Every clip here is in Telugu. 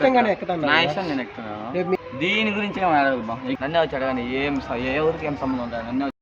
నా ఇష్టం నేను ఎక్కుతున్నాను. దీని గురించి నన్నే వచ్చాడు కానీ ఏ ఊరికి ఏం సంబంధం ఉంటుంది నన్నే.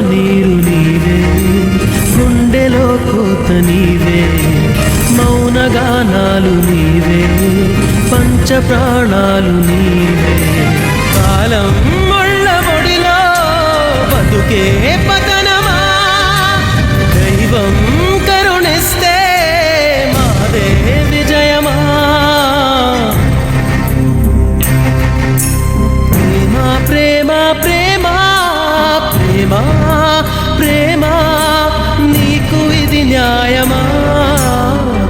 నీరు నీవే, గుండెలో కోత నీవే, మౌనగానాలు నీవే, పంచ ప్రాణాలు నీవే. కాలం ముళ్ళ ముడిలో బతుకే పతనమా, దైవం కరుణిస్తే మాదే విజయమా. ప్రేమ ప్రేమ ప్రేమ ప్రేమ నీకు ఇది న్యాయమా.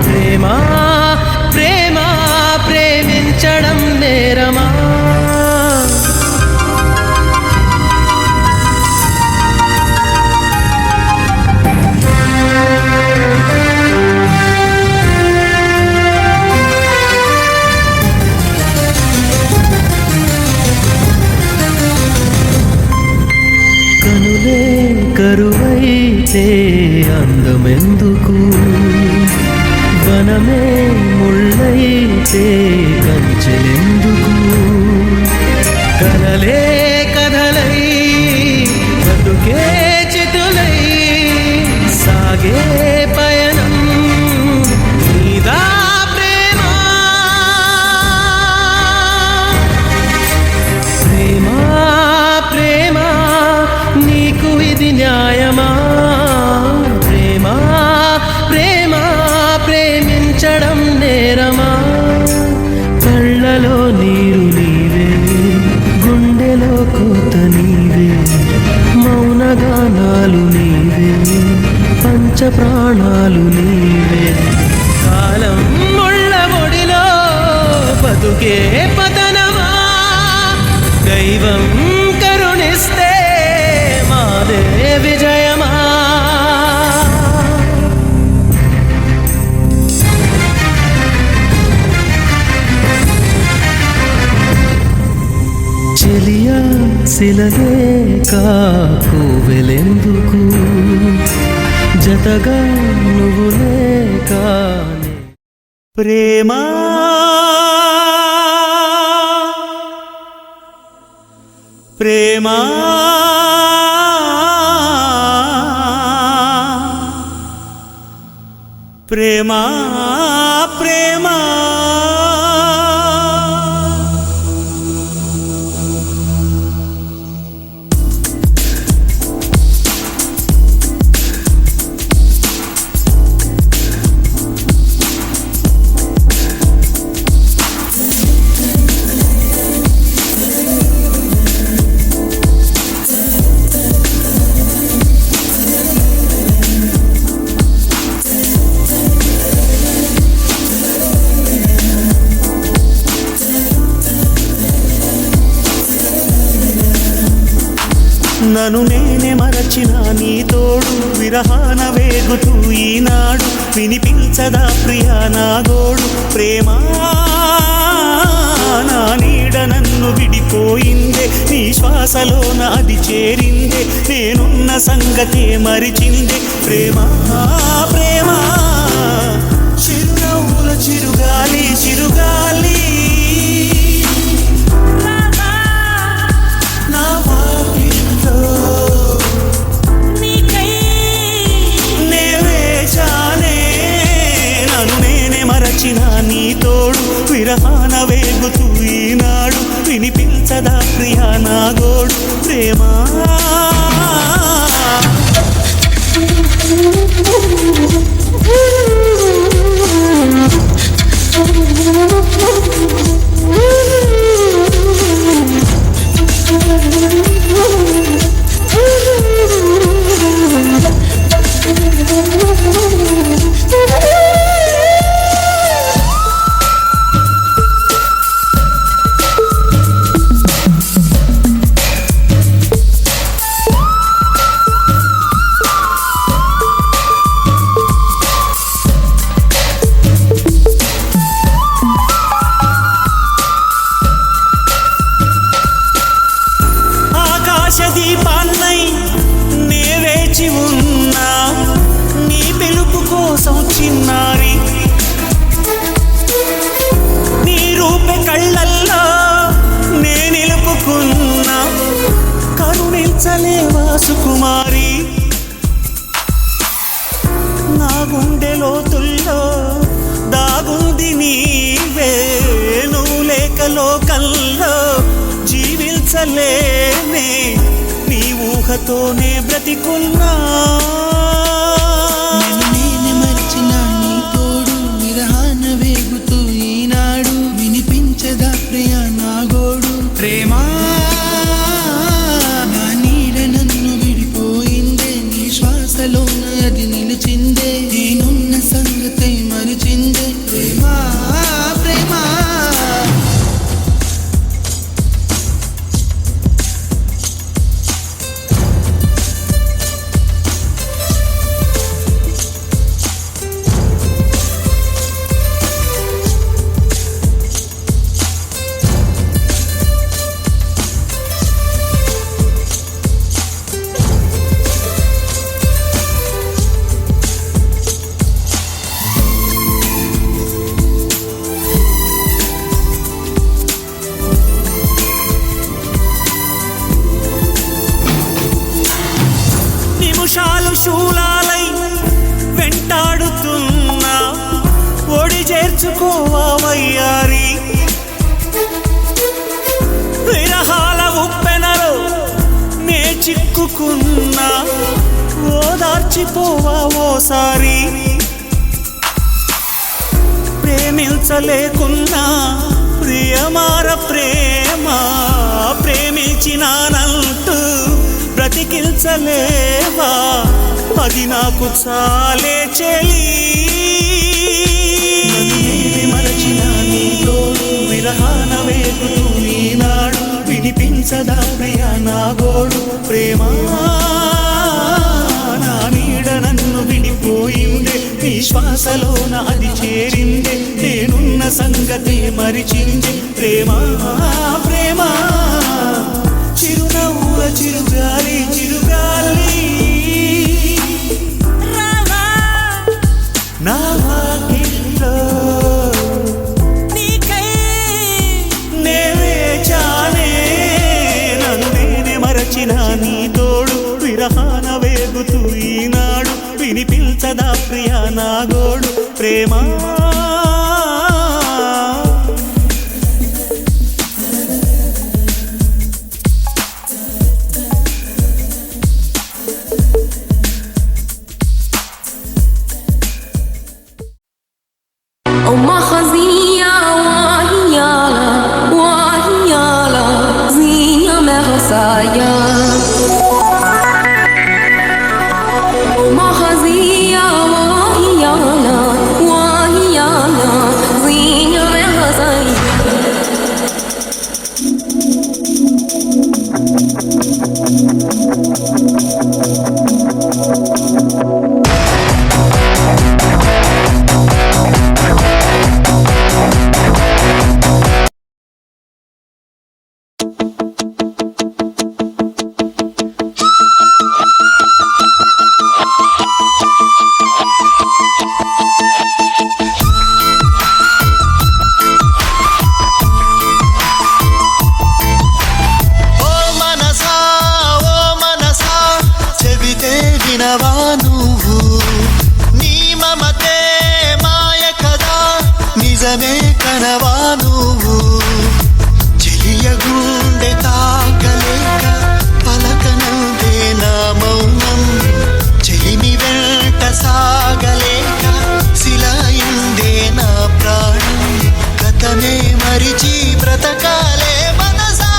ప్రేమ ప్రేమ ప్రేమించడం నేరమా. కనులే కరువైతే అందమెందుకు, వనమే ముళ్ళైతే కంచెలెందుకు. కలలే కథలై బతుకే చితులై సాగే పయనం నీదా ప్రేమ. ప్రేమ ప్రేమ నీకు ఇది న్యాయమా. ప్రేమ ప్రేమ ప్రేమించడం నేరమా. కళ్ళలో నీరు నీవే, గుండెలో కోత నీవే, మౌనగానాలు నీవే, పంచ ప్రాణాలు నీవే. కాలం ముళ్ళ ముడిలో బతుకే పతనమా, దైవం కరుణిస్తే మాదే విజయమా. చెలియా శిలలేక కోవెలెందుకు, జతగా నువ్వు లేక. ప్రేమ ప్రేమ ప్రేమ ప్రేమ. నన్ను నేనే మరచిన నీ తోడు, విరహాన వేగుతూ ఈనాడు వినిపించదా ప్రియా నా గోడు. ప్రేమ నా నీడ నన్ను విడిపోయిందే, నీ శ్వాసలో నాది చేరిందే, నేనున్న సంగతే మరిచిందే. ప్రేమ ప్రేమ చిరునవ్వుల చిరుగాలి చిరుగాలి, నీ తోడు విరహాన వేగుతూ ఈనాడు వినిపించదా ప్రియా నా గోడు. ప్రేమ చిన్నారి నీ రూపే కళ్ళల్లో నే నిలుపుకున్నా కరుణించలేవా సుకుమారి నా గుండె లోతుల్లో దాగుంది నీవే నువ్వు లేక లోకల్లో జీవించలేనే నీ ఊహతోనే బ్రతికున్నా నేను మరిచిన నీ తోడు విరహాన వేగుతూ ఈనాడు వినిపించదా ప్రియా నా గోడు ప్రేమా నా నీడ నన్ను విడిపోయిందే నీ శ్వాసలోన అది నిలిచిందే నేనున్న సంగతి మరిచిందే ప్రేమా ప్రేమా నిమిషాలు శూలాలై వెంటాడుతున్నా ఒడి చేర్చుకోవా వయ్యారి విరహాల ఉప్పెనలో నే చిక్కుకున్నా ఓదార్చిపోవా ఓసారి ప్రేమించలేకున్నా ప్రియమార ప్రేమ ప్రేమించినానంటూ బ్రతికించలేవా అది నాకు చాలే చెలి మరచిన నీ తోడు విరహాన వేగుతూ ఈనాడు వినిపించదా ప్రియా నా గోడు ప్రేమా నా నీడ నన్ను విడిపోయిందే నీ శ్వాసలోన అది చేరిందే నేనున్న సంగతి మరిచిందే ప్రేమా ప్రేమా చిరునవ్వుల చిరుగాలి చిరుగాలి నా వాకిట్లో నీకై నే వేచానే నన్నేనే మరచిన నీ తోడు విరహాన వేగుతూ ఈనాడు వినిపించదా ప్రియా నా గోడు ప్రేమా أم خزية وهيالا وهيالا زينة مرسايا أم خزية وهيالا وهيالا زينة مرسايا వినవా నువ్వు నీ మమతే మాయ కదా నిజమే కనవా నువ్వు చెలియ గుండె తాకలేక పలకనుందే నా మౌనం చెలిమి వెంట సాగలేక శిలాయిందే నా ప్రాణం గతమే మరిచి బ్రతకాలే మనసా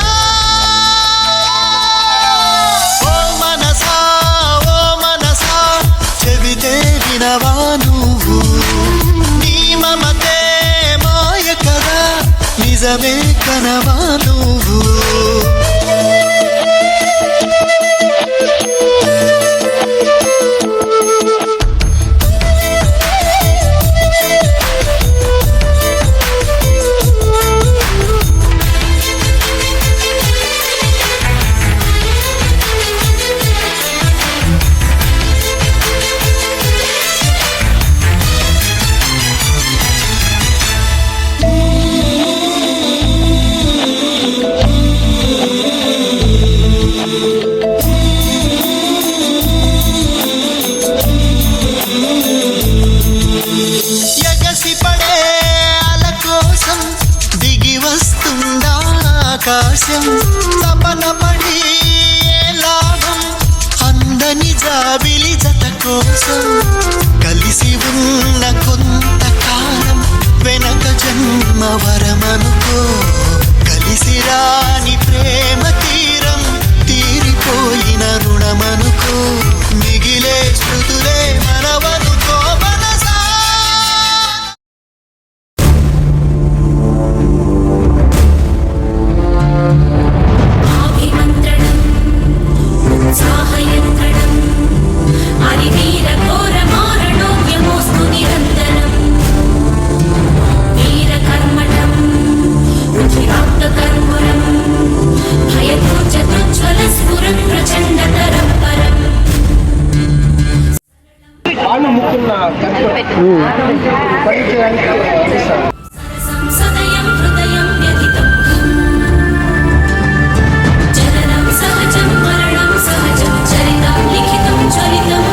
వినవా నువ్వు నీ మమతే మాయ కదా నిజమే కనవా నువ్వు ఆకాశం తపన పడి ఏ లాభం అందని జాబిలి జత కోసం కలిసి ఉన్న కొంతకాలం వెనక జన్మ వరమనుకో కలిసి రాని ప్రేమ తీరం తీరిపోయిన రుణమనుకో మిగిలే స్మృతులే మనవనుకో మనసా ఆభిమంత్రణం ఉత్సాహయంత్రణం హరివీరఘోరమారణోద్యమోస్తు నిరంతరం వీరకర్మణం రుచిరాప్తకర్మురం భయదూర్జతుజ్వలస్ఫురం ప్రచండతరం పరం సదయం హృదయం వ్యధితం జననం సహజం మరణం సహజం చరితం లిఖితం జ్వలితం